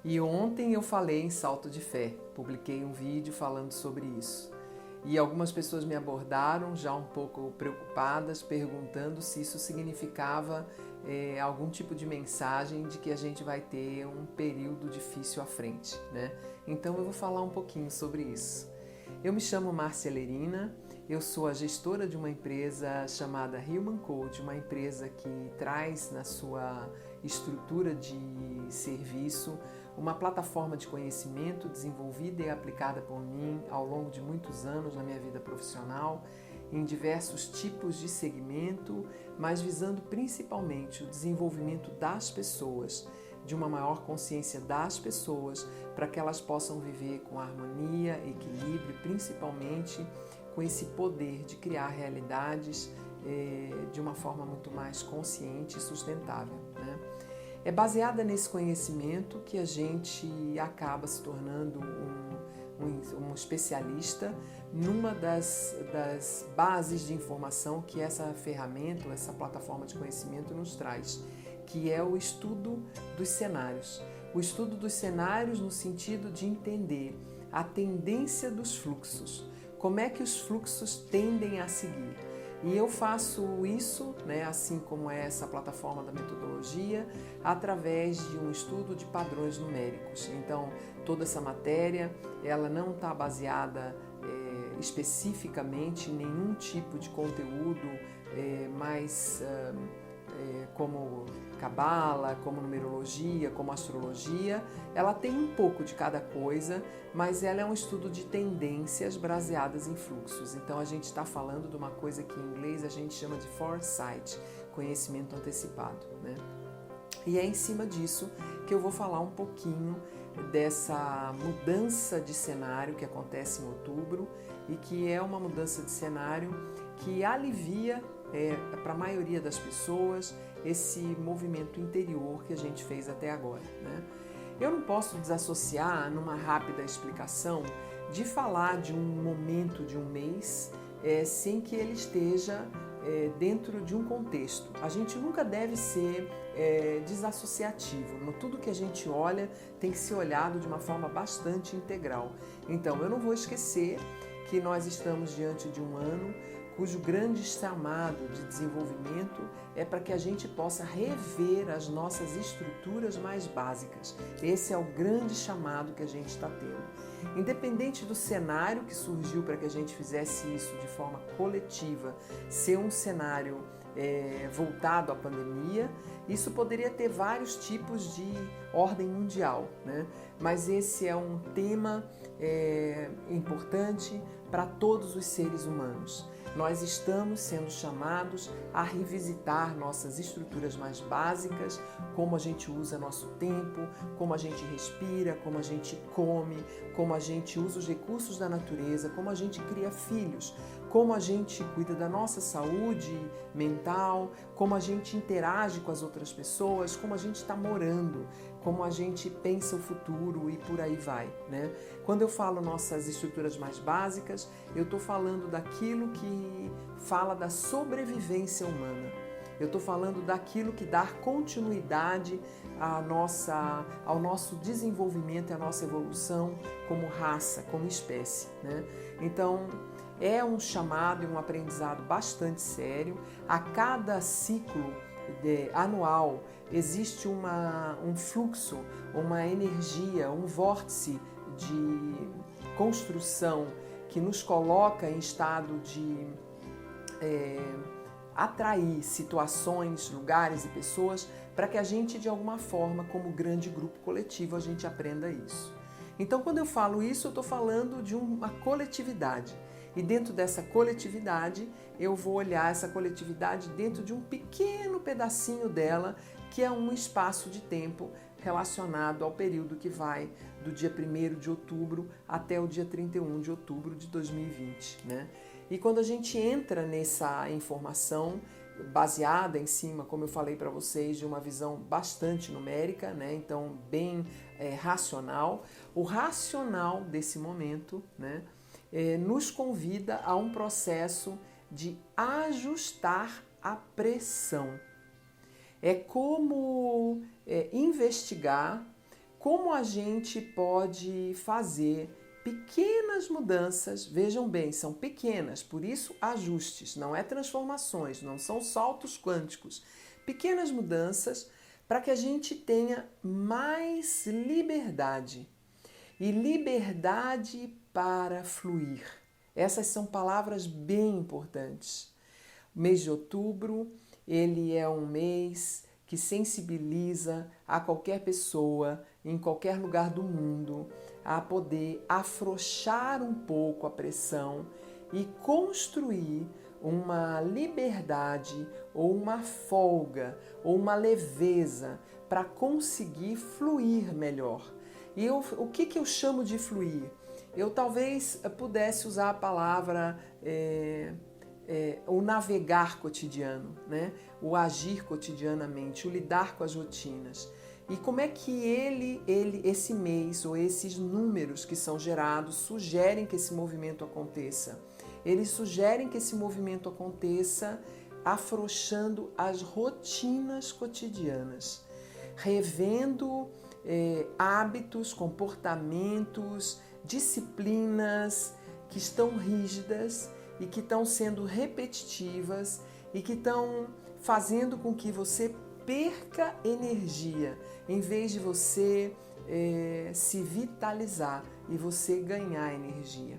E ontem eu falei em salto de fé, publiquei um vídeo falando sobre isso. E algumas pessoas me abordaram já um pouco preocupadas, perguntando se isso significava algum tipo de mensagem de que a gente vai ter um período difícil à frente, né? Então eu vou falar um pouquinho sobre isso. Eu me chamo Márcia Lerina, eu sou a gestora de uma empresa chamada Human Coach, uma empresa que traz na sua estrutura de serviço uma plataforma de conhecimento desenvolvida e aplicada por mim ao longo de muitos anos na minha vida profissional, em diversos tipos de segmento, mas visando principalmente o desenvolvimento das pessoas, de uma maior consciência das pessoas, para que elas possam viver com harmonia, equilíbrio, principalmente com esse poder de criar realidades de uma forma muito mais consciente e sustentável, né? É baseada nesse conhecimento que a gente acaba se tornando um especialista numa das bases de informação que essa ferramenta, essa plataforma de conhecimento nos traz, que é o estudo dos cenários. O estudo dos cenários no sentido de entender a tendência dos fluxos, como é que os fluxos tendem a seguir. E eu faço isso, né, assim como é essa plataforma da metodologia, através de um estudo de padrões numéricos. Então, toda essa matéria, ela não está baseada especificamente em nenhum tipo de conteúdo mais como cabala, como numerologia, como astrologia. Ela tem um pouco de cada coisa, mas ela é um estudo de tendências baseadas em fluxos. Então a gente está falando de uma coisa que em inglês a gente chama de foresight, conhecimento antecipado, né? E é em cima disso que eu vou falar um pouquinho dessa mudança de cenário que acontece em outubro e que é uma mudança de cenário que alivia para a maioria das pessoas esse movimento interior que a gente fez até agora, né? Eu não posso desassociar numa rápida explicação de falar de um momento de um mês sem que ele esteja dentro de um contexto. A gente nunca deve ser desassociativo. Tudo que a gente olha tem que ser olhado de uma forma bastante integral. Então, eu não vou esquecer que nós estamos diante de um ano cujo grande chamado de desenvolvimento é para que a gente possa rever as nossas estruturas mais básicas. Esse é o grande chamado que a gente está tendo. Independente do cenário que surgiu para que a gente fizesse isso de forma coletiva, ser um cenário voltado à pandemia, isso poderia ter vários tipos de ordem mundial, né? Mas esse é um tema importante para todos os seres humanos. Nós estamos sendo chamados a revisitar nossas estruturas mais básicas, como a gente usa nosso tempo, como a gente respira, como a gente come, como a gente usa os recursos da natureza, como a gente cria filhos, como a gente cuida da nossa saúde mental, como a gente interage com as outras pessoas, como a gente está morando, como a gente pensa o futuro e por aí vai, né? Quando eu falo nossas estruturas mais básicas, eu estou falando daquilo que fala da sobrevivência humana. Eu estou falando daquilo que dá continuidade ao nosso desenvolvimento e à nossa evolução como raça, como espécie, né? Então, é um chamado e um aprendizado bastante sério. A cada ciclo anual existe um fluxo, uma energia, um vórtice de construção que nos coloca em estado de atrair situações, lugares e pessoas para que a gente, de alguma forma, como grande grupo coletivo, a gente aprenda isso. Então, quando eu falo isso, eu estou falando de uma coletividade. E dentro dessa coletividade, eu vou olhar essa coletividade dentro de um pequeno pedacinho dela, que é um espaço de tempo relacionado ao período que vai do dia 1º de outubro até o dia 31 de outubro de 2020, né? E quando a gente entra nessa informação baseada em cima, como eu falei para vocês, de uma visão bastante numérica, né? Então bem racional, o racional desse momento, né? Nos convida a um processo de ajustar a pressão. É como investigar como a gente pode fazer pequenas mudanças. Vejam bem, são pequenas, por isso ajustes, não é transformações, não são saltos quânticos. Pequenas mudanças para que a gente tenha mais liberdade. E liberdade para fluir. Essas são palavras bem importantes. O mês de outubro, ele é um mês que sensibiliza a qualquer pessoa, em qualquer lugar do mundo, a poder afrouxar um pouco a pressão e construir uma liberdade ou uma folga ou uma leveza para conseguir fluir melhor. E o que eu chamo de fluir? Eu talvez pudesse usar a palavra o navegar cotidiano, né? O agir cotidianamente, o lidar com as rotinas. E como é que esse mês ou esses números que são gerados sugerem que esse movimento aconteça? Eles sugerem que esse movimento aconteça afrouxando as rotinas cotidianas, revendo hábitos, comportamentos, disciplinas que estão rígidas e que estão sendo repetitivas e que estão fazendo com que você perca energia, em vez de você se vitalizar e você ganhar energia.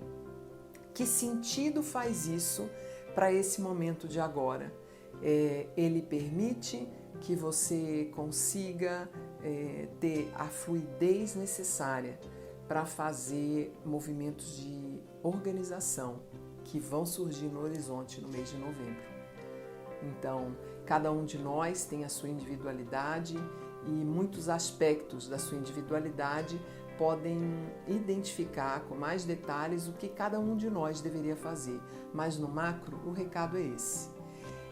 Que sentido faz isso para esse momento de agora? Ele permite que você consiga ter a fluidez necessária para fazer movimentos de organização que vão surgir no horizonte no mês de novembro. Então, cada um de nós tem a sua individualidade e muitos aspectos da sua individualidade podem identificar com mais detalhes o que cada um de nós deveria fazer. Mas no macro, o recado é esse.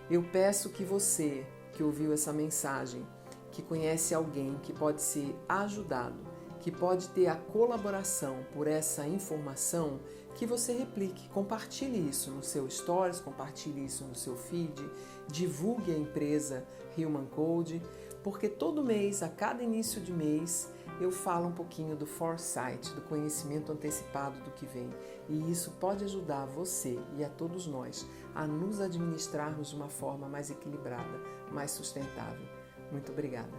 Eu peço que você que ouviu essa mensagem, que conhece alguém que pode ser ajudado, que pode ter a colaboração por essa informação, que você replique, compartilhe isso no seu stories, compartilhe isso no seu feed, divulgue a empresa Human Code, porque todo mês, a cada início de mês, eu falo um pouquinho do foresight, do conhecimento antecipado do que vem. E isso pode ajudar você e a todos nós a nos administrarmos de uma forma mais equilibrada, mais sustentável. Muito obrigada.